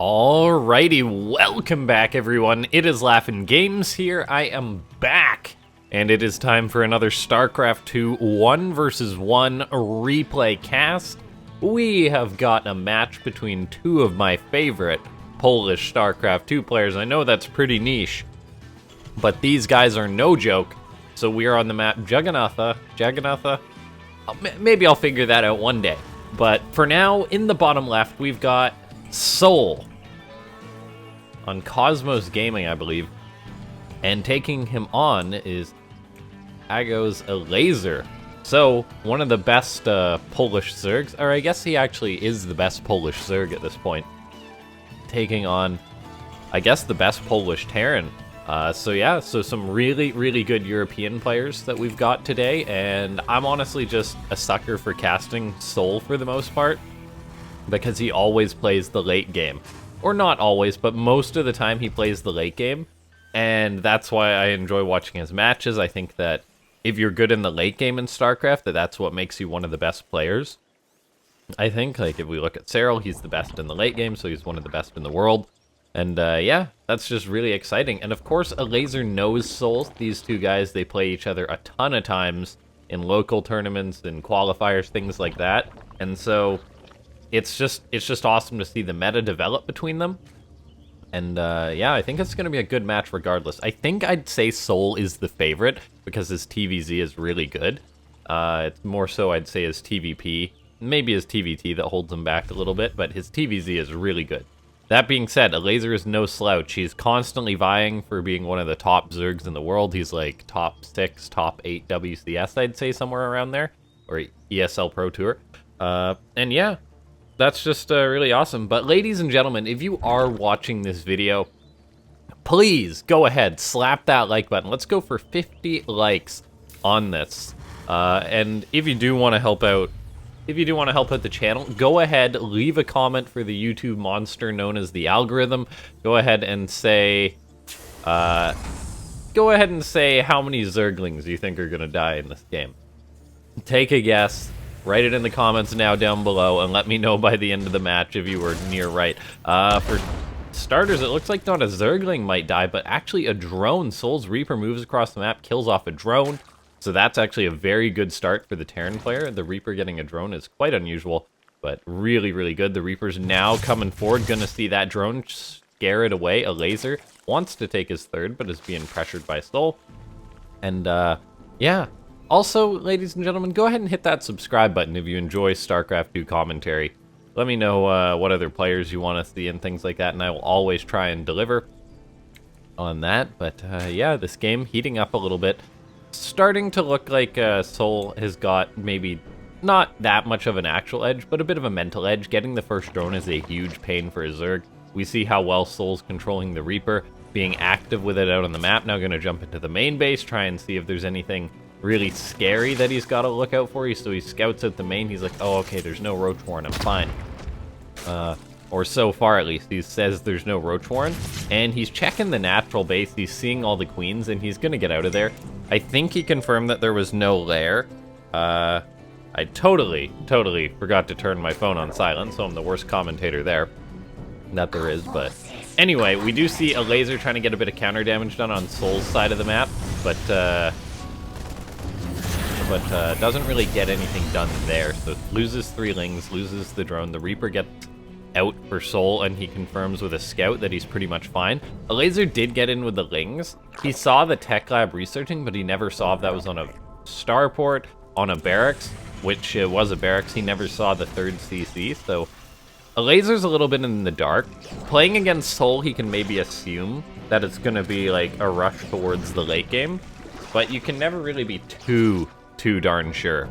Alrighty, welcome back everyone. It is LaughNgamez here. I am back, and it is time for another Starcraft 2 1 vs 1 replay cast. We have got a match between two of my favorite Polish Starcraft 2 players. I know that's pretty niche, but these guys are no joke. So we are on the map Jaganatha. Maybe I'll figure that out one day. But for now, in the bottom left, we've got souL on Cosmos Gaming, I believe. And taking him on is Ago's Elazer. So, one of the best Polish Zergs, or I guess he actually is the best Polish Zerg at this point. Taking on, I guess, the best Polish Terran. So some really good European players that we've got today, and I'm honestly just a sucker for casting souL for the most part, because he always plays the late game. Or not always, but most of the time he plays the late game, and that's why I enjoy watching his matches. I think that if you're good in the late game in StarCraft, that's what makes you one of the best players. I think, like, if we look at souL, he's the best in the late game, so he's one of the best in the world. And yeah, that's just really exciting. And of course, Elazer knows souL. These two guys, they play each other a ton of times in local tournaments and qualifiers, things like that. And so it's just awesome to see the meta develop between them. And yeah, I think it's going to be a good match regardless. I think I'd say souL is the favorite because his TvZ is really good. It's more so I'd say his TvP, maybe his TvT that holds him back a little bit, but his TvZ is really good. That being said, Elazer is no slouch. He's constantly vying for being one of the top Zergs in the world. He's like top 6, top 8 WCS, I'd say, somewhere around there. Or ESL Pro Tour. And yeah, that's just really awesome. But ladies and gentlemen, if you are watching this video, please go ahead, slap that like button. Let's go for 50 likes on this. And if you do want to help out, the channel, go ahead, leave a comment for the YouTube monster known as the algorithm. Go ahead and say how many Zerglings you think are gonna die in this game. Take a guess, write it in the comments now down below, and let me know by the end of the match if you were near right. For starters, it looks like not a Zergling might die, but actually a drone. souL's Reaper moves across the map, kills off a drone. So that's actually a very good start for the Terran player. The Reaper getting a drone is quite unusual, but really good. The Reaper's now coming forward, gonna see that drone scare it away. Elazer wants to take his third, but is being pressured by souL. And yeah. Also, ladies and gentlemen, go ahead and hit that subscribe button if you enjoy StarCraft 2 commentary. Let me know what other players you want to see and things like that, and I will always try and deliver on that. But yeah, this game heating up a little bit. Starting to look like souL has got maybe not that much of an actual edge, but a bit of a mental edge. Getting the first drone is a huge pain for a Zerg. We see how well souL's controlling the Reaper, being active with it out on the map. Now going to jump into the main base, try and see if there's anything really scary that he's got to look out for. So he scouts out the main. He's like, oh, okay, there's no Roach Warren, I'm fine. Or so far at least. He says there's no Roach Warren. And he's checking the natural base. He's seeing all the queens, and he's going to get out of there. I think he confirmed that there was no lair. I totally forgot to turn my phone on silent, so I'm the worst commentator there that there is. But anyway, we do see Elazer trying to get a bit of counter damage done on souL's side of the map, but doesn't really get anything done there. So loses 3 lings, loses the drone. The Reaper gets out for souL, and he confirms with a scout that he's pretty much fine. Elazer did get in with the lings. He saw the tech lab researching, but he never saw if that was on a starport, on a barracks, which was a barracks. He never saw the 3rd CC, so Elazer's a little bit in the dark. Playing against souL, he can maybe assume that it's going to be like a rush towards the late game, but you can never really be too darn sure.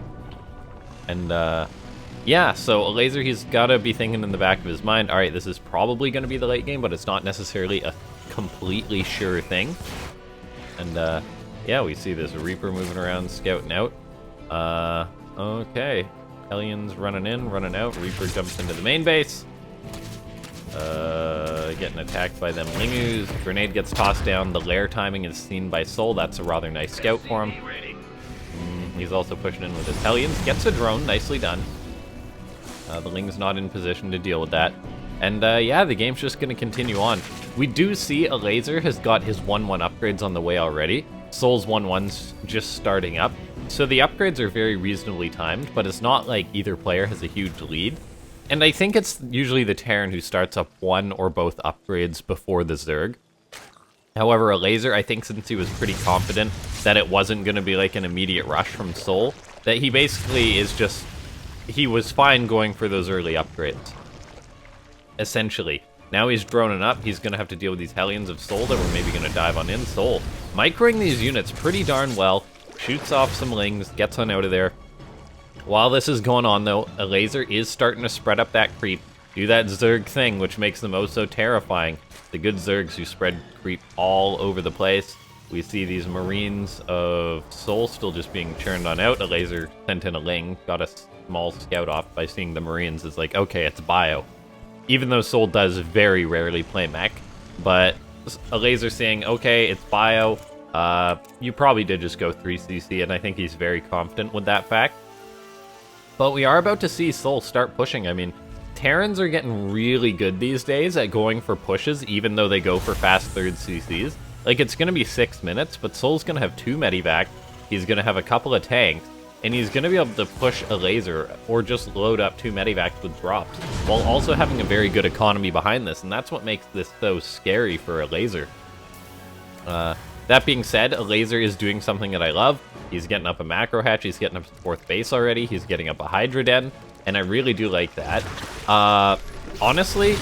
And yeah, so Elazer, he's got to be thinking in the back of his mind, all right, this is probably going to be the late game, but it's not necessarily a completely sure thing. And yeah, we see this Reaper moving around, scouting out. Okay, Hellions running in, running out. Reaper jumps into the main base. Getting attacked by them Lingus. Grenade gets tossed down. The lair timing is seen by souL. That's a rather nice scout for him. He's also pushing in with his Hellions. Gets a drone, nicely done. The Ling's not in position to deal with that. And yeah, the game's just going to continue on. We do see Elazer has got his 1-1 upgrades on the way already. souL's 1-1's just starting up. So the upgrades are very reasonably timed, but it's not like either player has a huge lead. And I think it's usually the Terran who starts up one or both upgrades before the Zerg. However, Elazer, I think since he was pretty confident that it wasn't going to be like an immediate rush from souL, that he basically is just... he was fine going for those early upgrades. Essentially. Now he's droning up, he's going to have to deal with these Hellions of souL that we're maybe going to dive on in. souL microing these units pretty darn well, shoots off some Lings, gets on out of there. While this is going on though, Elazer is starting to spread up that creep, do that Zerg thing, which makes them oh so terrifying. The good Zergs who spread creep all over the place. We see these Marines of souL still just being churned on out. Elazer sent in a Ling, got a small scout off by seeing the Marines. It's like, okay, it's bio. Even though souL does very rarely play mech, but Elazer saying, okay, it's bio. You probably did just go 3cc, and I think he's very confident with that fact. But we are about to see souL start pushing. I mean, Terrans are getting really good these days at going for pushes, even though they go for fast third CCs. Like, it's going to be 6 minutes, but souL's going to have 2 medevac, he's going to have a couple of tanks, and he's going to be able to push Elazer, or just load up 2 medevacs with drops, while also having a very good economy behind this, and that's what makes this so scary for Elazer. That being said, Elazer is doing something that I love. He's getting up a macro hatch, he's getting up to 4th base already, he's getting up a Hydra Den, and I really do like that. Honestly,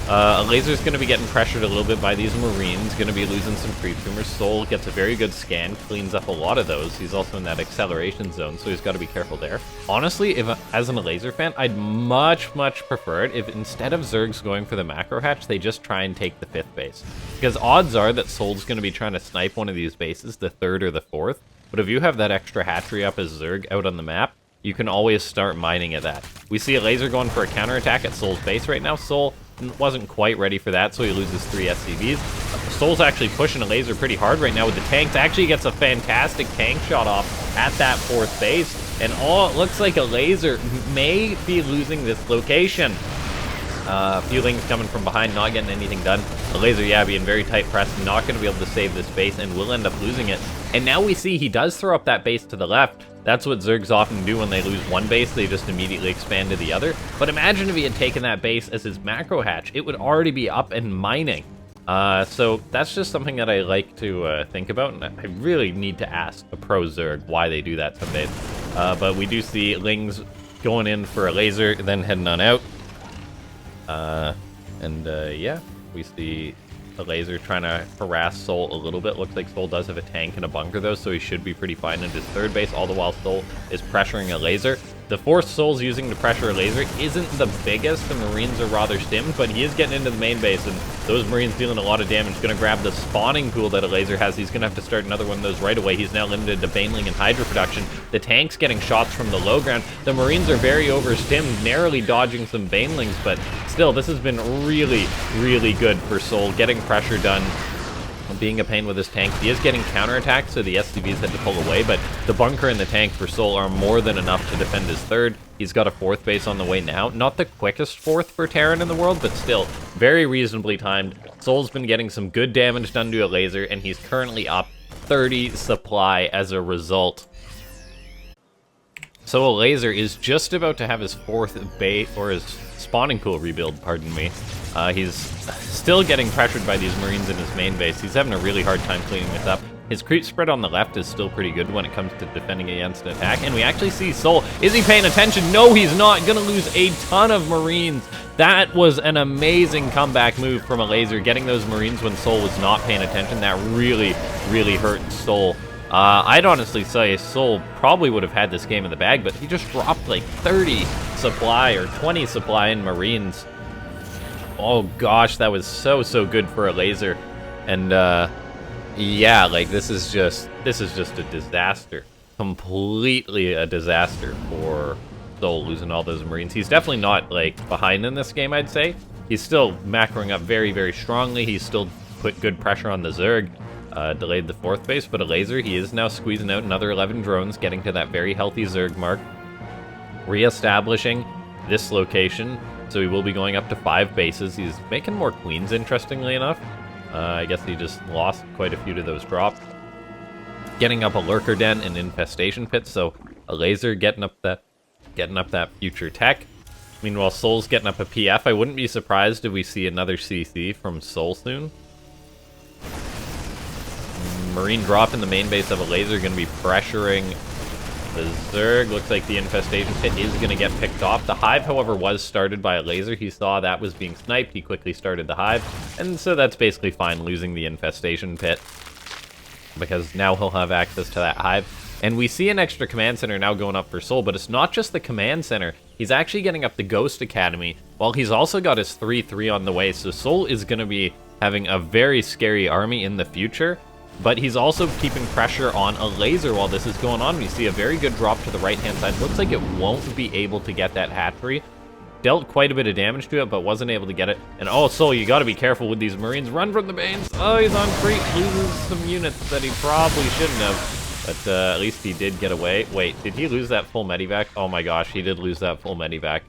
Elazer's going to be getting pressured a little bit by these Marines, going to be losing some creep tumors. souL gets a very good scan, cleans up a lot of those. He's also in that acceleration zone, so he's got to be careful there. Honestly, as an Elazer fan, I'd much prefer it if instead of Zergs going for the macro hatch, they just try and take the 5th base. Because odds are that souL's going to be trying to snipe one of these bases, the 3rd or the 4th. But if you have that extra hatchery up as Zerg out on the map, you can always start mining at that. We see Elazer going for a counterattack at souL's base right now. souL wasn't quite ready for that, so he loses 3 SCVs. souL's actually pushing Elazer pretty hard right now with the tanks. Actually gets a fantastic tank shot off at that 4th base. And it looks like Elazer may be losing this location. A few Lings coming from behind, not getting anything done. Elazer, yeah, being very tight pressed, not going to be able to save this base, and will end up losing it. And now we see he does throw up that base to the left. That's what Zergs often do when they lose one base, they just immediately expand to the other. But imagine if he had taken that base as his macro hatch, it would already be up and mining. So that's just something that I like to think about, and I really need to ask a pro Zerg why they do that some days. But we do see Lings going in for Elazer, then heading on out. Yeah, we see Elazer trying to harass souL a little bit. Looks like souL does have a tank and a bunker though, so he should be pretty fine in his 3rd base, all the while souL is pressuring Elazer. The force souL's using to pressure Elazer isn't the biggest. The Marines are rather stimmed, but he is getting into the main base, and those Marines dealing a lot of damage. Gonna grab the spawning pool that Elazer has. He's gonna have to start another one of those right away. He's now limited to Baneling and Hydra production. The tank's getting shots from the low ground. The Marines are very overstimmed, narrowly dodging some Banelings, but still, this has been really good for souL. Getting pressure done, being a pain with his tank. He is getting counterattacked, so the SCVs had to pull away, but the bunker and the tank for souL are more than enough to defend his 3rd. He's got a 4th base on the way now. Not the quickest 4th for Terran in the world, but still very reasonably timed. souL's been getting some good damage done to Elazer, and he's currently up 30 supply as a result. So Elazer is just about to have his 4th base, or his spawning pool rebuild, pardon me. He's still getting pressured by these Marines in his main base. He's having a really hard time cleaning this up. His creep spread on the left is still pretty good when it comes to defending against an attack. And we actually see souL. Is he paying attention? No, he's not. Gonna lose a ton of Marines. That was an amazing comeback move from Elazer, getting those Marines when souL was not paying attention. That really hurt souL. I'd honestly say souL probably would have had this game in the bag, but he just dropped like 30 supply or 20 supply in Marines. Oh gosh, that was so good for Elazer. And yeah, like this is just a disaster. Completely a disaster for souL losing all those Marines. He's definitely not like behind in this game, I'd say. He's still macroing up very strongly. He's still put good pressure on the Zerg. Delayed the 4th base, but Elazer, he is now squeezing out another 11 drones, getting to that very healthy Zerg mark. Re-establishing this location. so he will be going up to 5 bases. He's making more queens, interestingly enough. I guess he just lost quite a few to those drops. Getting up a lurker den and infestation pit, so Elazer getting up that future tech. Meanwhile, souL's getting up a PF. I wouldn't be surprised if we see another CC from souL soon. Marine drop in the main base of Elazer, going to be pressuring the Zerg. Looks like the infestation pit is going to get picked off. The hive, however, was started by Elazer. He saw that was being sniped. He quickly started the hive, and so that's basically fine, losing the infestation pit, because now he'll have access to that hive. And we see an extra command center now going up for souL, but it's not just the command center. He's actually getting up the Ghost Academy, while he's also got his 3-3 on the way. So souL is going to be having a very scary army in the future, but he's also keeping pressure on Elazer while this is going on. We see a very good drop to the right-hand side. Looks like it won't be able to get that hatchery. Dealt quite a bit of damage to it, but wasn't able to get it. And oh, souL, you got to be careful with these Marines. Run from the banes. Oh, he's on free. Loses some units that he probably shouldn't have. But at least he did get away. Wait, did he lose that full medivac? Oh my gosh, he did lose that full medivac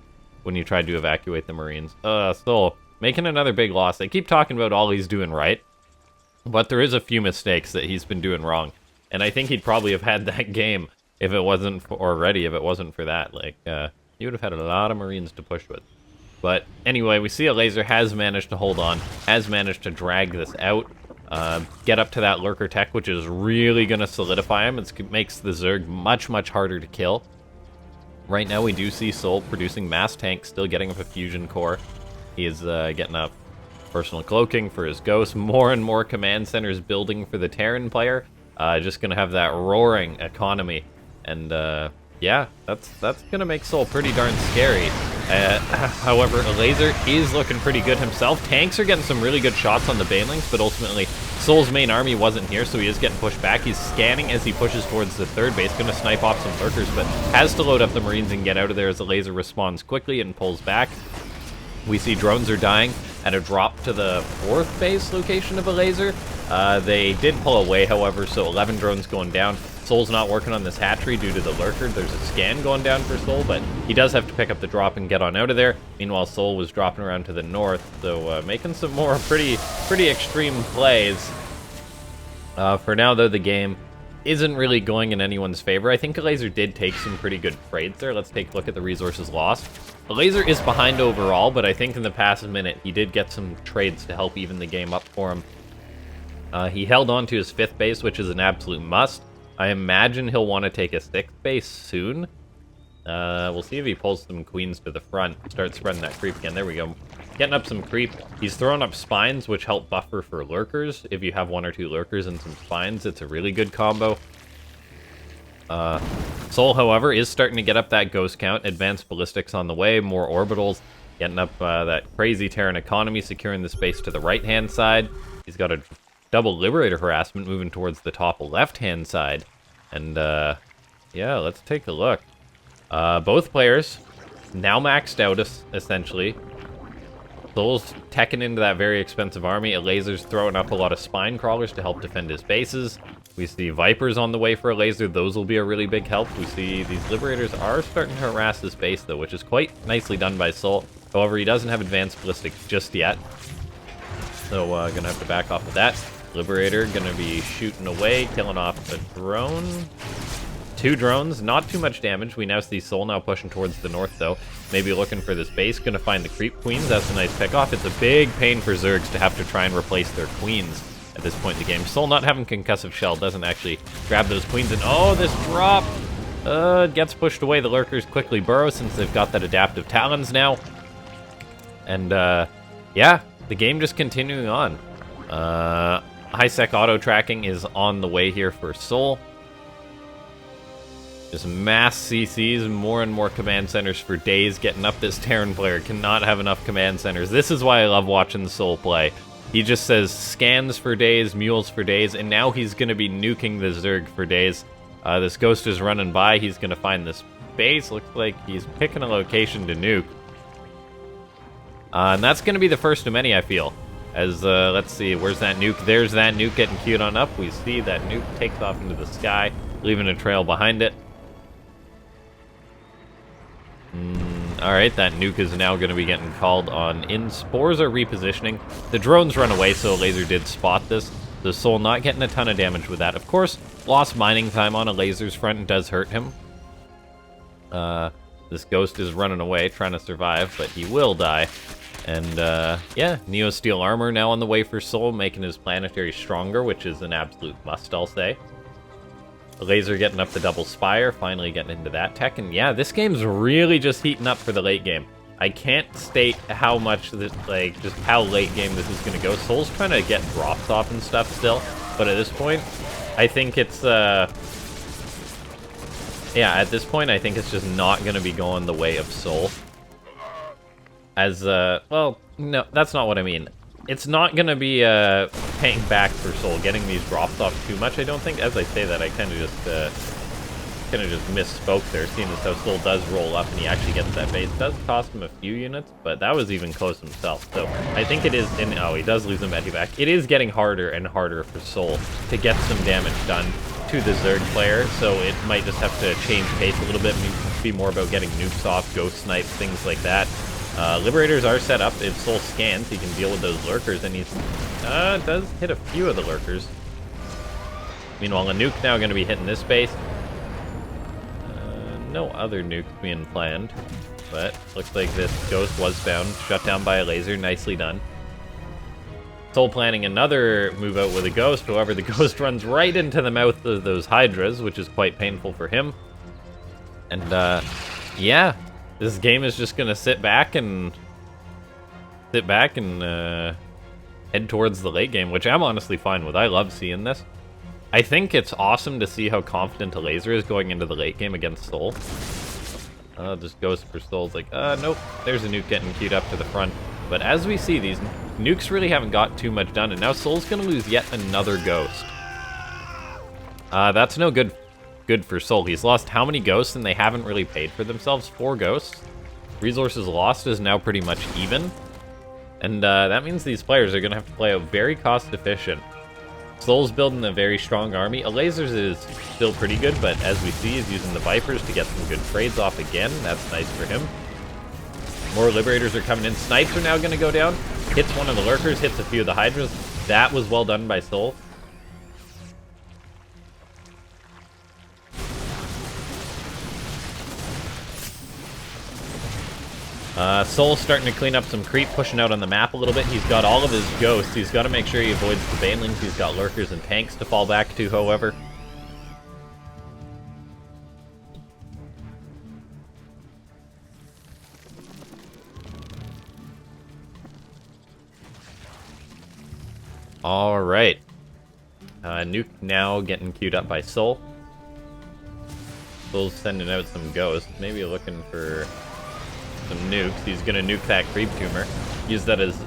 when he tried to evacuate the Marines. souL, making another big loss. They keep talking about all he's doing right, but there is a few mistakes that he's been doing wrong. And I think he'd probably have had that game if it wasn't for, already, if it wasn't for that. Like, he would have had a lot of Marines to push with. But anyway, we see Elazer has managed to hold on, has managed to drag this out, get up to that lurker tech, which is really going to solidify him. It makes the Zerg much, much harder to kill. Right now, we do see souL producing mass tanks, still getting up a fusion core. He is getting up personal cloaking for his ghost. More and more command centers building for the Terran player. Just going to have that roaring economy. And yeah, that's going to make souL pretty darn scary. However, Elazer is looking pretty good himself. Tanks are getting some really good shots on the banelings, but ultimately souL's main army wasn't here, so he is getting pushed back. He's scanning as he pushes towards the third base, going to snipe off some lurkers, but has to load up the Marines and get out of there as Elazer responds quickly and pulls back. We see drones are dying at a drop to the 4th base location of Elazer. They did pull away, however, so 11 drones going down. souL's not working on this hatchery due to the lurker. There's a scan going down for souL, but he does have to pick up the drop and get on out of there. Meanwhile, souL was dropping around to the north, so making some more pretty extreme plays. For now, though, the game isn't really going in anyone's favor. I think Elazer did take some pretty good trades there. Let's take a look at the resources lost. Elazer is behind overall, but I think in the past minute, he did get some trades to help even the game up for him. He held on to his 5th base, which is an absolute must. I imagine he'll want to take a 6th base soon. We'll see if he pulls some queens to the front. Start spreading that creep again. There we go. Getting up some creep. He's throwing up spines, which help buffer for lurkers. If you have 1 or 2 lurkers and some spines, it's a really good combo. souL, however, is starting to get up that ghost count. Advanced ballistics on the way. More orbitals. Getting up that crazy Terran economy, securing the space to the right-hand side. He's got a double Liberator harassment moving towards the top left-hand side. And, yeah, let's take a look. Both players now maxed out, essentially. souL's teching into that very expensive army. Elazer's throwing up a lot of spine crawlers to help defend his bases. We see Vipers on the way for Elazer. Those will be a really big help. We see these Liberators are starting to harass his base, though, which is quite nicely done by souL. However, he doesn't have advanced ballistics just yet. So, gonna have to back off of that. Liberator gonna be shooting away, killing off a drone. 2 drones, not too much damage. We now see souL now pushing towards the north, though. Maybe looking for this base. Gonna find the creep queens. That's a nice pickoff. It's a big pain for Zergs to have to try and replace their queens at this point in the game. souL not having concussive shell doesn't actually grab those queens. And oh, this drop gets pushed away. The lurkers quickly burrow since they've got that adaptive talons now. And yeah, the game just continuing on. High-sec auto-tracking is on the way here for souL. Just mass CCs, more and more command centers for days. Getting up this Terran player cannot have enough command centers. This is why I love watching souL play. He just says scans for days, mules for days, and now he's going to be nuking the Zerg for days. This ghost is running by. He's going to find this base. Looks like he's picking a location to nuke. And that's going to be the first of many, I feel. As, let's see, where's that nuke? There's that nuke getting queued on up. We see that nuke takes off into the sky, leaving a trail behind it. Alright, that nuke is now going to be getting called on in. Spores are repositioning. The drones run away, so Elazer did spot this. The souL not getting a ton of damage with that. Of course, lost mining time on Elazer's front does hurt him. This ghost is running away, trying to survive, but he will die. And, yeah, Neo Steel Armor now on the way for souL, making his planetary stronger, which is an absolute must, I'll say. Elazer getting up the double spire, finally getting into that tech, and yeah, this game's really just heating up for the late game. I can't state how much this, like, just how late game this is gonna go. souL's trying to get drops off and stuff still, but at this point, I think it's, yeah, at this point, I think it's just not gonna be going the way of souL. As, well, no, that's not what I mean. It's not gonna be, paying back for souL, getting these drops off too much, I don't think. As I say that, I kind of just misspoke there, seeing as how souL does roll up and he actually gets that base. It does cost him a few units, but that was even close himself. So I think it is, oh, he does lose a medevac. It is getting harder and harder for souL to get some damage done to the Zerg player, so it might just have to change pace a little bit, be more about getting nukes off, ghost snipes, things like that. Liberators are set up. If souL scans, he can deal with those lurkers, and he's does hit a few of the lurkers. Meanwhile, a nuke now going to be hitting this base. No other nukes being planned, but looks like this ghost was found, shut down by Elazer. Nicely done. souL planning another move out with a ghost. However, the ghost runs right into the mouth of those hydras, which is quite painful for him. And yeah. This game is just gonna sit back and head towards the late game, which I'm honestly fine with. I love seeing this. I think it's awesome to see how confident Elazer is going into the late game against souL. Just goes for souL's like, nope, there's a nuke getting queued up to the front. But as we see, these nukes really haven't got too much done, and now souL's gonna lose yet another ghost. That's no good for souL. He's lost how many ghosts, and they haven't really paid for themselves? 4 ghosts. Resources lost is now pretty much even. And that means these players are going to have to play out very cost-efficient. souL's building a very strong army. Elazer's is still pretty good, but as we see, he's using the Vipers to get some good trades off again. That's nice for him. More Liberators are coming in. Snipes are now going to go down. Hits one of the Lurkers, hits a few of the Hydras. That was well done by souL. souL's starting to clean up some creep, pushing out on the map a little bit. He's got all of his ghosts. He's got to make sure he avoids the banelings. He's got lurkers and tanks to fall back to, however. Alright. Nuke now getting queued up by souL. souL's sending out some ghosts. Maybe looking for some nukes. He's gonna nuke that creep tumor. Use that as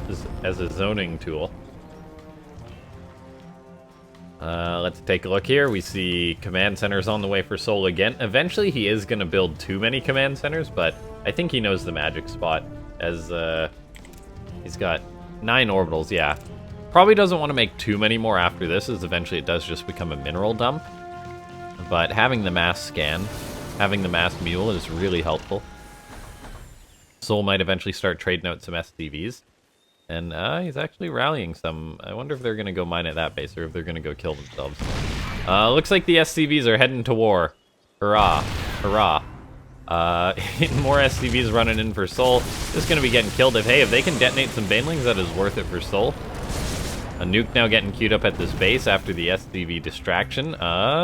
a zoning tool. Let's take a look here. We see command centers on the way for souL again. Eventually he is gonna build too many command centers, but I think he knows the magic spot, as he's got 9 orbitals. Yeah, probably doesn't want to make too many more after this, as eventually it does just become a mineral dump. But having the mass scan, having the mass mule is really helpful. souL might eventually start trading out some SCVs. And he's actually rallying some. I wonder if they're going to go mine at that base, or if they're going to go kill themselves. Looks like the SCVs are heading to war. Hurrah. Hurrah. More SCVs running in for souL. Just going to be getting killed. If they can detonate some banelings, that is worth it for souL. A nuke now getting queued up at this base after the SCV distraction.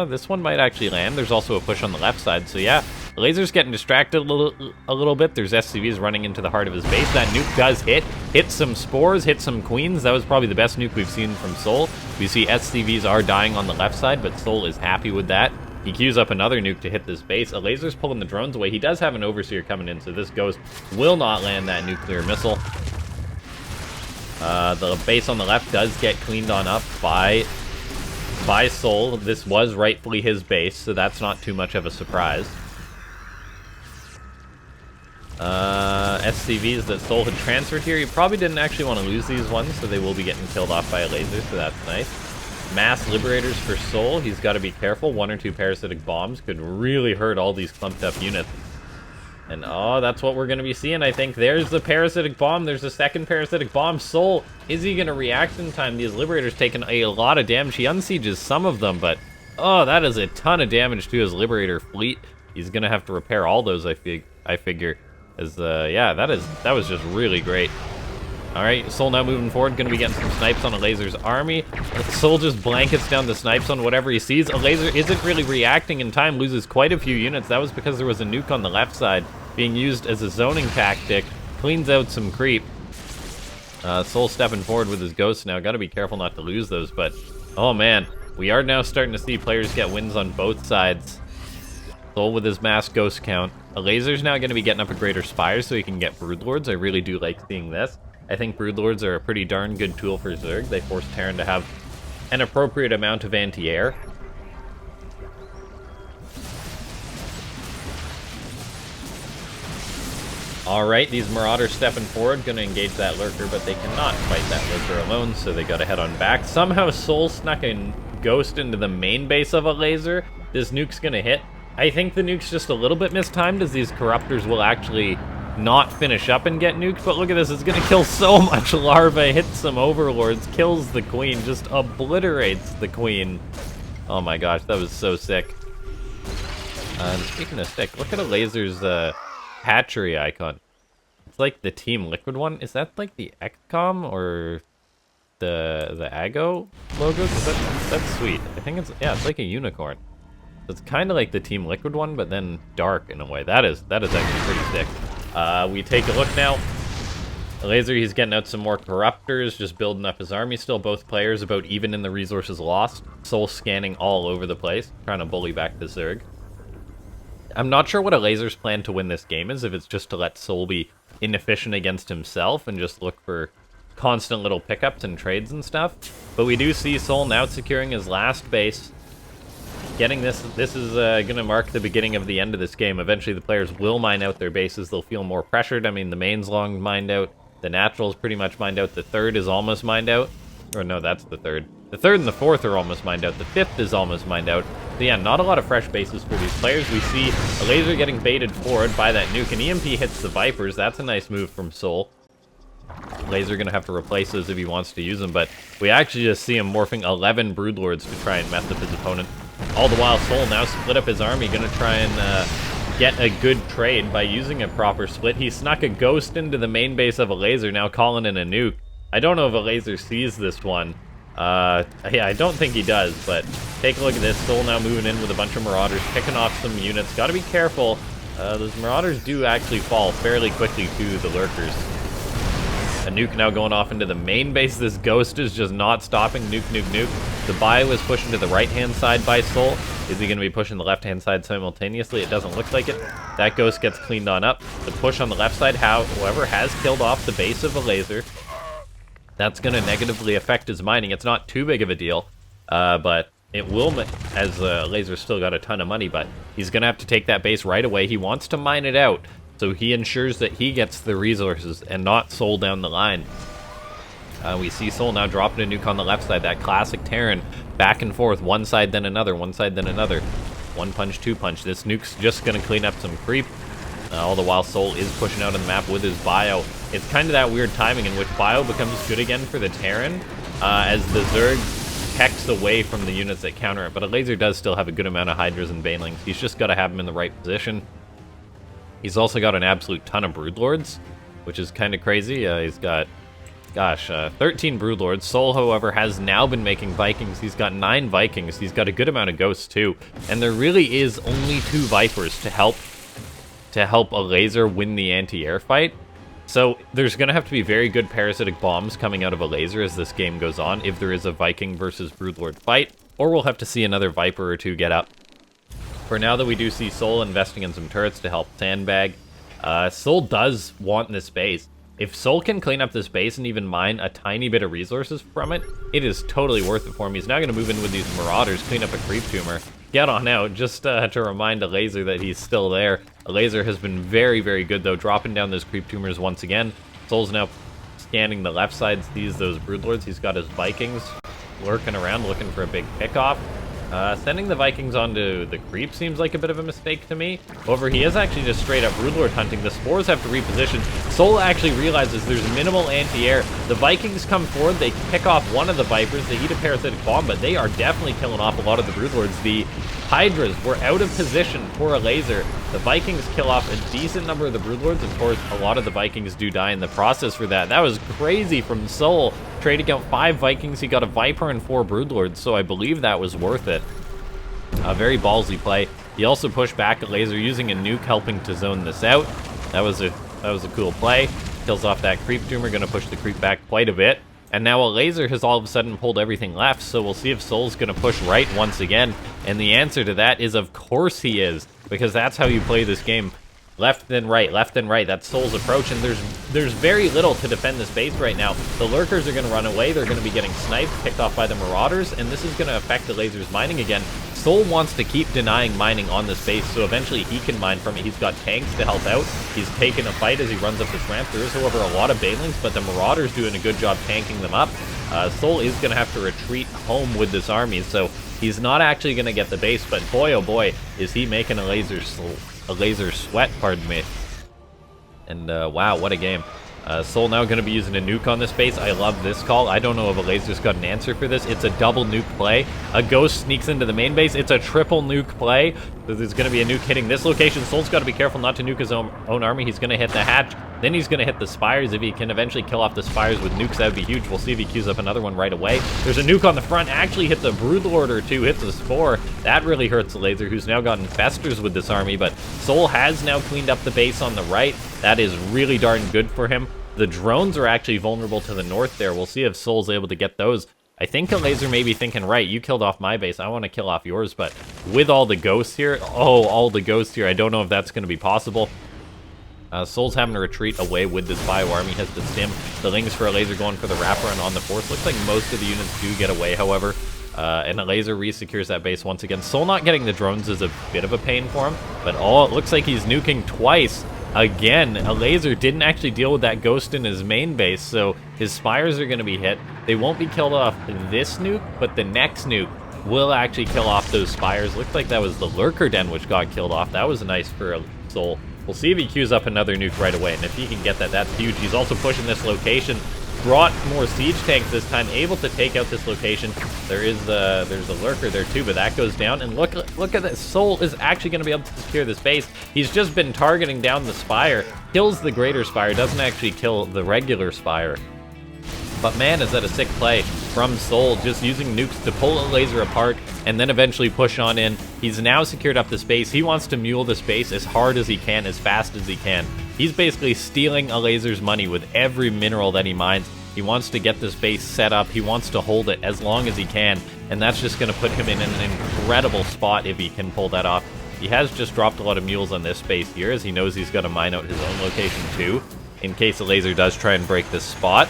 This one might actually land. There's also a push on the left side, so yeah. Elazer's getting distracted a little bit. There's SCVs running into the heart of his base. That nuke does hit. Hit some spores, hit some queens. That was probably the best nuke we've seen from souL. We see SCVs are dying on the left side, but souL is happy with that. He queues up another nuke to hit this base. Elazer's pulling the drones away. He does have an Overseer coming in, so this ghost will not land that nuclear missile. The base on the left does get cleaned on up by souL. This was rightfully his base, so that's not too much of a surprise. SCVs that souL had transferred here. He probably didn't actually want to lose these ones, so they will be getting killed off by Elazer, so that's nice. Mass Liberators for souL. He's got to be careful. 1 or 2 parasitic bombs could really hurt all these clumped up units. And oh, that's what we're going to be seeing, I think. There's the parasitic bomb. There's the second parasitic bomb. souL, is he going to react in time? These Liberator's taking a lot of damage. He unsieges some of them, but oh, that is a ton of damage to his Liberator fleet. He's going to have to repair all those, I figure. As, yeah, that was just really great. Alright, souL now moving forward, gonna be getting some snipes on Elazer's army. souL just blankets down the snipes on whatever he sees. Elazer isn't really reacting in time, loses quite a few units. That was because there was a nuke on the left side being used as a zoning tactic. Cleans out some creep. souL stepping forward with his ghosts now. Gotta be careful not to lose those, but oh man, we are now starting to see players get wins on both sides. souL with his mass ghost count. Elazer's now gonna be getting up a greater spire so he can get broodlords. I really do like seeing this. I think broodlords are a pretty darn good tool for Zerg. They force Terran to have an appropriate amount of anti-air. Alright, these Marauders stepping forward, gonna engage that Lurker, but they cannot fight that Lurker alone, so they gotta head on back. Somehow souL snuck a ghost into the main base of Elazer. This nuke's gonna hit. I think the nuke's just a little bit mistimed, as these Corruptors will actually not finish up and get nuked, but look at this, it's gonna kill so much larva, hits some overlords, kills the queen, just obliterates the queen. Oh my gosh, that was so sick. Speaking of sick, look at Elazer's hatchery icon. It's like the Team Liquid one. Is that like the XCOM or the AGO logos? That's sweet. I think it's, yeah, it's like a unicorn. It's kind of like the Team Liquid one, but then dark in a way. That is actually pretty sick. We take a look now. Elazer, he's getting out some more Corruptors, just building up his army still. Both players about even in the resources lost. souL scanning all over the place, trying to bully back the Zerg. I'm not sure what Elazer's plan to win this game is, if it's just to let souL be inefficient against himself and just look for constant little pickups and trades and stuff. But we do see souL now securing his last base. Getting this is going to mark the beginning of the end of this game. Eventually the players will mine out their bases. They'll feel more pressured. I mean, the main's long mined out. The natural's pretty much mined out. The third is almost mined out. Or no, that's the third. The third and the fourth are almost mined out. The fifth is almost mined out. So yeah, not a lot of fresh bases for these players. We see Elazer getting baited forward by that nuke. And EMP hits the Vipers. That's a nice move from souL. Elazer gonna have to replace those if he wants to use them, but we actually just see him morphing 11 Broodlords to try and mess up his opponent. All the while, souL now split up his army, gonna try and get a good trade by using a proper split. He snuck a ghost into the main base of Elazer, now calling in a nuke. I don't know if Elazer sees this one. Yeah, I don't think he does, but take a look at this. souL now moving in with a bunch of Marauders, picking off some units. Gotta be careful. Those Marauders do actually fall fairly quickly to the Lurkers. A nuke now going off into the main base. This ghost is just not stopping. Nuke, nuke, nuke. The bio is pushing to the right-hand side by souL. Is he going to be pushing the left-hand side simultaneously? It doesn't look like it. That ghost gets cleaned on up. The push on the left side, however, has killed off the base of Elazer. That's going to negatively affect his mining. It's not too big of a deal, but it will, as Elazer's still got a ton of money, but he's going to have to take that base right away. He wants to mine it out, so he ensures that he gets the resources and not souL down the line. We see souL now dropping a nuke on the left side, that classic Terran, back and forth, one side then another, one side then another. One punch, two punch. This nuke's just going to clean up some creep. All the while souL is pushing out on the map with his bio. It's kind of that weird timing in which bio becomes good again for the Terran, as the Zerg hacks away from the units that counter it. But Elazer does still have a good amount of Hydras and Banelings. He's just got to have them in the right position. He's also got an absolute ton of Broodlords, which is kind of crazy. He's got, gosh, 13 Broodlords. souL, however, has now been making Vikings. He's got 9 Vikings. He's got a good amount of Ghosts, too. And there really is only 2 Vipers to help Elazer win the anti-air fight. So there's going to have to be very good parasitic bombs coming out of Elazer as this game goes on, if there is a Viking versus Broodlord fight, or we'll have to see another Viper or 2 get up. For now, though, we do see souL investing in some turrets to help sandbag. souL does want this base. If souL can clean up this base and even mine a tiny bit of resources from it, it is totally worth it for him. He's now going to move in with these Marauders, clean up a creep tumor, get on out, just to remind Elazer that he's still there. Elazer has been very, very good, though, dropping down those creep tumors once again. souL's now scanning the left side, sees those Broodlords. He's got his Vikings lurking around, looking for a big pickoff. Sending the Vikings onto the creep seems like a bit of a mistake to me. However, he is actually just straight up Broodlord hunting. The spores have to reposition. souL actually realizes there's minimal anti-air. The Vikings come forward, they pick off one of the Vipers, they eat a parasitic bomb, but they are definitely killing off a lot of the Broodlords. The Hydras were out of position for Elazer. The Vikings kill off a decent number of the Broodlords. Of course, a lot of the Vikings do die in the process for that. That was crazy from souL. Trading out 5 Vikings, he got a Viper and 4 Broodlords, so I believe that was worth it. A very ballsy play. He also pushed back Elazer using a nuke, helping to zone this out. That was a cool play. Kills off that creep tumor, gonna push the creep back quite a bit. And now Elazer has all of a sudden pulled everything left, so we'll see if souL's gonna push right once again. And the answer to that is, of course he is, because that's how you play this game. Left then right, left then right. That's souL's approach, and there's very little to defend this base right now. The lurkers are going to run away. They're going to be getting sniped, picked off by the marauders, and this is going to affect the Elazer's mining again. souL wants to keep denying mining on this base, so eventually he can mine from it. He's got tanks to help out. He's taking a fight as he runs up this ramp. There is, however, a lot of banelings, but the marauders doing a good job tanking them up. souL is going to have to retreat home with this army, so he's not actually going to get the base, but boy, oh boy, is he making Elazer sweat, pardon me. And wow, what a game. souL now going to be using a nuke on this base. I love this call. I don't know if Elazer's got an answer for this. It's a double nuke play. A ghost sneaks into the main base. It's a triple nuke play. So there's going to be a nuke hitting this location. souL's got to be careful not to nuke his own army. He's going to hit the hatch. Then he's going to hit the spires. If he can eventually kill off the spires with nukes, that would be huge. We'll see if he queues up another one right away. There's a nuke on the front. Actually hits a Broodlord or two. Hits a spore. That really hurts Elazer, who's now got infestors with this army. But souL has now cleaned up the base on the right. That is really darn good for him. The drones are actually vulnerable to the north there. We'll see if souL's able to get those. I think Elazer may be thinking, right, you killed off my base, I want to kill off yours, but with all the ghosts here, I don't know if that's going to be possible. souL's having to retreat away with this bio army, has to stim. The Lings for Elazer going for the wraparound on the force. Looks like most of the units do get away, however. And Elazer re-secures that base once again. souL not getting the drones is a bit of a pain for him, but it looks like he's nuking twice. Again, Elazer didn't actually deal with that ghost in his main base, so his spires are going to be hit. They won't be killed off this nuke, but the next nuke will actually kill off those spires. Looks like that was the lurker den which got killed off. That was nice for souL. We'll see if he queues up another nuke right away, and if he can get that, that's huge. He's also pushing this location. Brought more siege tanks this time, able to take out this location. There's a lurker there too, but that goes down. And look at that, souL is actually going to be able to secure this base. He's just been targeting down the spire, kills the greater spire, doesn't actually kill the regular spire. But man, is that a sick play from souL, just using nukes to pull Elazer apart and then eventually push on in. He's now secured up the space. He wants to mule the space as hard as he can, as fast as he can. He's basically stealing Elazer's money with every mineral that he mines. He wants to get this base set up. He wants to hold it as long as he can, and that's just going to put him in an incredible spot if he can pull that off. He has just dropped a lot of mules on this space here, as he knows he's got to mine out his own location too, in case Elazer does try and break this spot.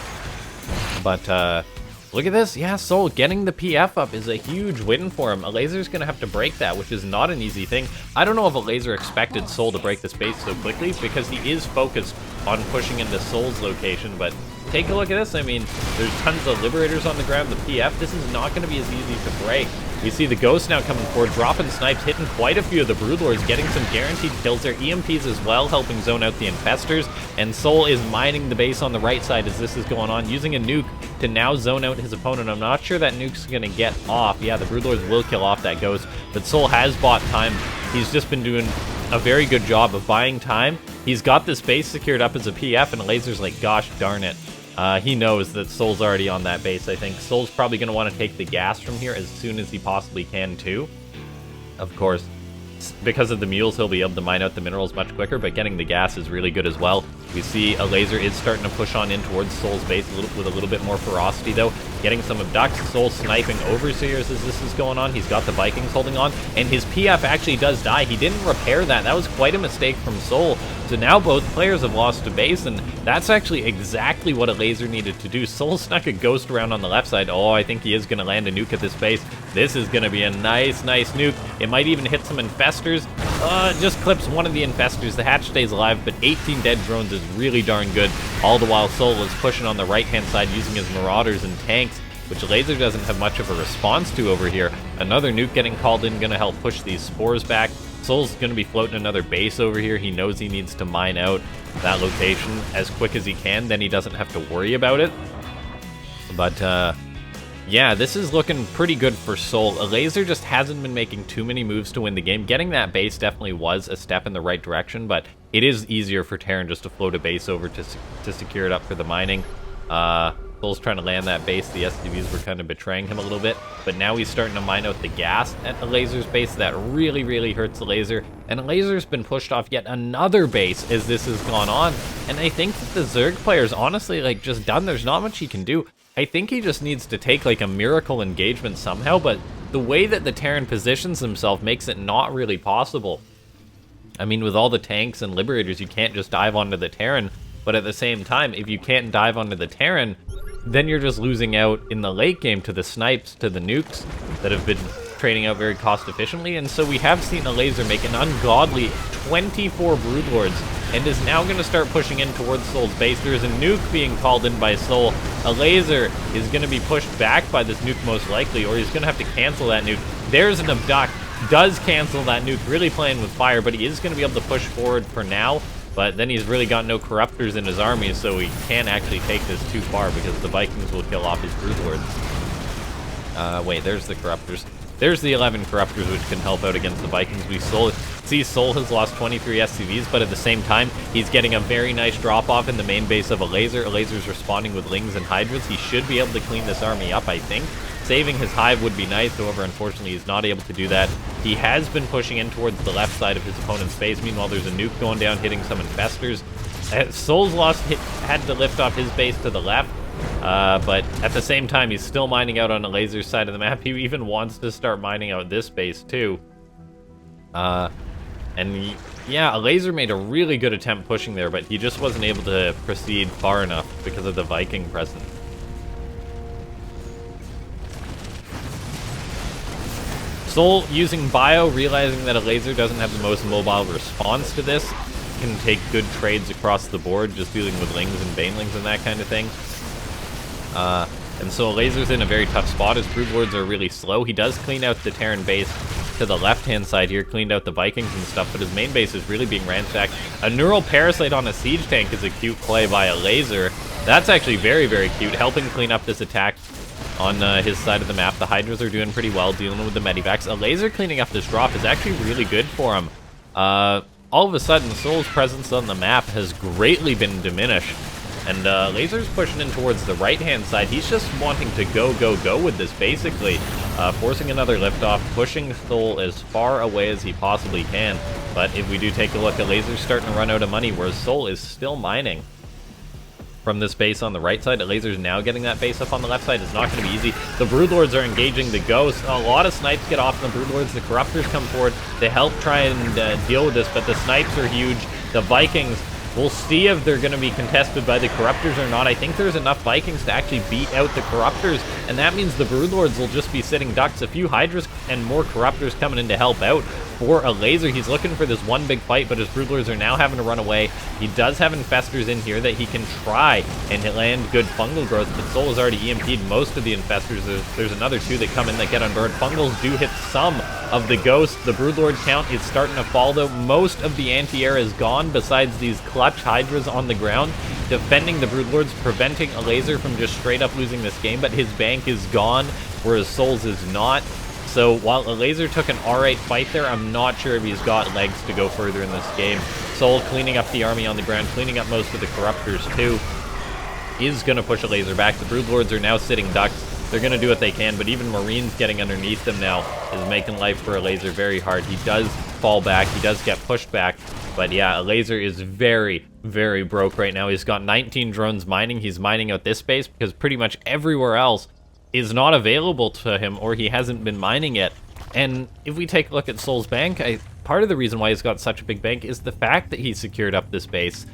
But look at this. Yeah, souL getting the PF up is a huge win for him. Elazer's going to have to break that, which is not an easy thing. I don't know if Elazer expected souL to break the space so quickly, because he is focused on pushing into souL's location, but take a look at this. I mean, there's tons of Liberators on the ground. The PF, this is not going to be as easy to break. You see the Ghost now coming forward, dropping snipes, hitting quite a few of the Broodlords, getting some guaranteed kills there. EMPs as well, helping zone out the Infestors. And souL is mining the base on the right side as this is going on, using a nuke to now zone out his opponent. I'm not sure that nuke's going to get off. Yeah, the Broodlords will kill off that Ghost, but souL has bought time. He's just been doing a very good job of buying time. He's got this base secured up as a PF, and Elazer's like, gosh darn it. He knows that souL's already on that base, I think. souL's probably going to want to take the gas from here as soon as he possibly can, too. Of course, because of the mules, he'll be able to mine out the minerals much quicker, but getting the gas is really good as well. We see Elazer is starting to push on in towards souL's base with a little bit more ferocity, though. Getting some abducts, souL sniping overseers as this is going on. He's got the Vikings holding on, and his PF actually does die. He didn't repair that. That was quite a mistake from souL. So now both players have lost a base, and that's actually exactly what Elazer needed to do. souL snuck a Ghost around on the left side. Oh, I think he is going to land a nuke at this base. This is going to be a nice nuke. It might even hit some Infestors. Just clips one of the Infestors. The hatch stays alive, but 18 dead drones is really darn good. All the while souL is pushing on the right-hand side using his Marauders and tanks. which Elazer doesn't have much of a response to over here. Another nuke getting called in, gonna help push these spores back. souL's gonna be floating another base over here. He knows he needs to mine out that location as quick as he can, then he doesn't have to worry about it. But, yeah, this is looking pretty good for souL. Elazer just hasn't been making too many moves to win the game. Getting that base definitely was a step in the right direction, but it is easier for Terran just to float a base over to secure it up for the mining. souL's trying to land that base. The SCVs were kind of betraying him a little bit, but now he's starting to mine out the gas at Elazer's base. That really, really hurts Elazer, and Elazer's been pushed off yet another base as this has gone on, and I think that the Zerg player's honestly, like, just done. There's not much he can do. I think he just needs to take, like, a miracle engagement somehow, but the way that the Terran positions himself makes it not really possible. I mean, with all the tanks and Liberators, you can't just dive onto the Terran, but at the same time, if you can't dive onto the Terran, then you're just losing out in the late game to the snipes, to the nukes that have been trading out very cost efficiently, and so we have seen Elazer make an ungodly 24 Broodlords, and is now going to start pushing in towards souL's base. There's a nuke being called in by souL. Elazer is going to be pushed back by this nuke most likely, or he's going to have to cancel that nuke. There's an abduct, does cancel that nuke, really playing with fire, but he is going to be able to push forward for now. But then he's really got no Corruptors in his army, so he can't actually take this too far because the Vikings will kill off his Broodlords. Wait, there's the Corruptors. There's the 11 Corruptors, which can help out against the Vikings. We see souL has lost 23 SCVs, but at the same time, he's getting a very nice drop-off in the main base of Elazer. Elazer's responding with Lings and Hydras. He should be able to clean this army up, I think. Saving his hive would be nice, however, unfortunately, he's not able to do that. He has been pushing in towards the left side of his opponent's base. Meanwhile, there's a nuke going down, hitting some infestors. souL's had to lift off his base to the left, but at the same time, he's still mining out on Elazer's side of the map. He even wants to start mining out this base, too. Yeah, Elazer made a really good attempt pushing there, but he just wasn't able to proceed far enough because of the Viking presence. souL using Bio, realizing that Elazer doesn't have the most mobile response to this, can take good trades across the board, just dealing with Lings and Banelings and that kind of thing. And so Elazer's in a very tough spot. His Broodlords are really slow. He does clean out the Terran base to the left-hand side here, cleaned out the Vikings and stuff, but his main base is really being ransacked. A Neural Parasite on a Siege Tank is a cute play by Elazer. That's actually very, very cute, helping clean up this attack on his side of the map. The Hydras are doing pretty well, dealing with the Medivacs. Elazer cleaning up this drop is actually really good for him. All of a sudden, souL's presence on the map has greatly been diminished. And Elazer's pushing in towards the right-hand side. He's just wanting to go, go, go with this, basically. Forcing another liftoff, pushing souL as far away as he possibly can. But if we do take a look, Elazer's starting to run out of money, whereas souL is still mining from this base on the right side. Elazer's now getting that base up on the left side. It's not going to be easy. The Broodlords are engaging the Ghosts. A lot of snipes get off the Broodlords. The Corruptors come forward to help try and deal with this, but the snipes are huge. The Vikings, we'll see if they're going to be contested by the Corruptors or not. I think there's enough Vikings to actually beat out the Corruptors, and that means the Broodlords will just be sitting ducks. A few Hydras and more Corruptors coming in to help out for Elazer. He's looking for this one big fight, but his Broodlords are now having to run away. He does have Infestors in here that he can try and land good fungal growth, but souL has already EMP'd most of the Infestors. There's another two that come in that get on board. Fungals do hit some of the Ghosts. The Broodlord count is starting to fall, though. Most of the anti-air is gone, besides these clutch Hydras on the ground, defending the Broodlords, preventing Elazer from just straight up losing this game, but his bank is gone, whereas souL's is not. So while Elazer took an alright fight there, I'm not sure if he's got legs to go further in this game. souL cleaning up the army on the ground, cleaning up most of the Corruptors too, is going to push Elazer back. The Broodlords are now sitting ducks. They're going to do what they can, but even Marines getting underneath them now is making life for Elazer very hard. He does fall back, he does get pushed back, but yeah, Elazer is very, very broke right now. He's got 19 drones mining. He's mining out this base because pretty much everywhere else is not available to him, or he hasn't been mining it. And if we take a look at souL's bank, part of the reason why he's got such a big bank is the fact that he secured up this base.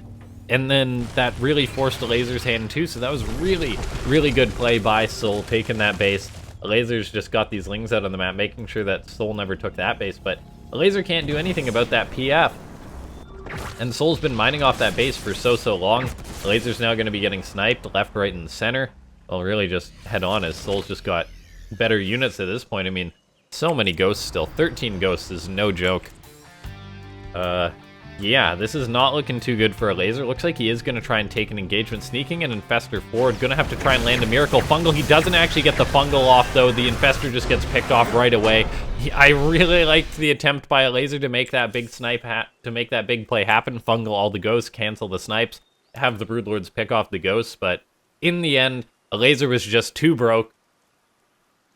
And then that really forced Elazer's hand too, so that was really, really good play by souL, taking that base. Elazer's just got these Lings out on the map, making sure that souL never took that base, but Elazer can't do anything about that PF. And souL's been mining off that base for so long. Elazer's now going to be getting sniped left, right, and center. I'll really just head on, as souL's just got better units at this point. I mean, so many ghosts still. 13 ghosts is no joke. Yeah, this is not looking too good for Elazer. Looks like he is going to try and take an engagement. Sneaking an Infestor forward. Going to have to try and land a Miracle Fungal. He doesn't actually get the Fungal off, though. The Infestor just gets picked off right away. I really liked the attempt by Elazer to make that big to make that big play happen. Fungal all the ghosts, cancel the snipes, have the Broodlords pick off the ghosts, but in the end, Elazer was just too broke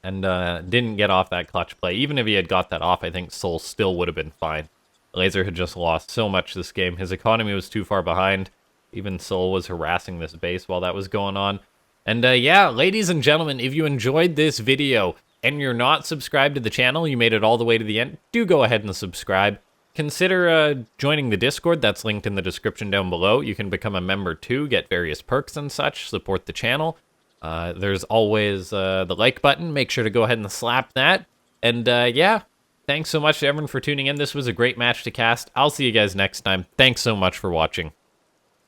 and didn't get off that clutch play. Even if he had got that off, I think souL still would have been fine. Elazer had just lost so much this game. His economy was too far behind. Even souL was harassing this base while that was going on. And yeah, ladies and gentlemen, if you enjoyed this video and you're not subscribed to the channel, you made it all the way to the end, do go ahead and subscribe. Consider joining the Discord. That's linked in the description down below. You can become a member too, get various perks and such, support the channel. There's always the like button. Make sure to go ahead and slap that. And yeah, thanks so much to everyone for tuning in. This was a great match to cast. I'll see you guys next time. Thanks so much for watching.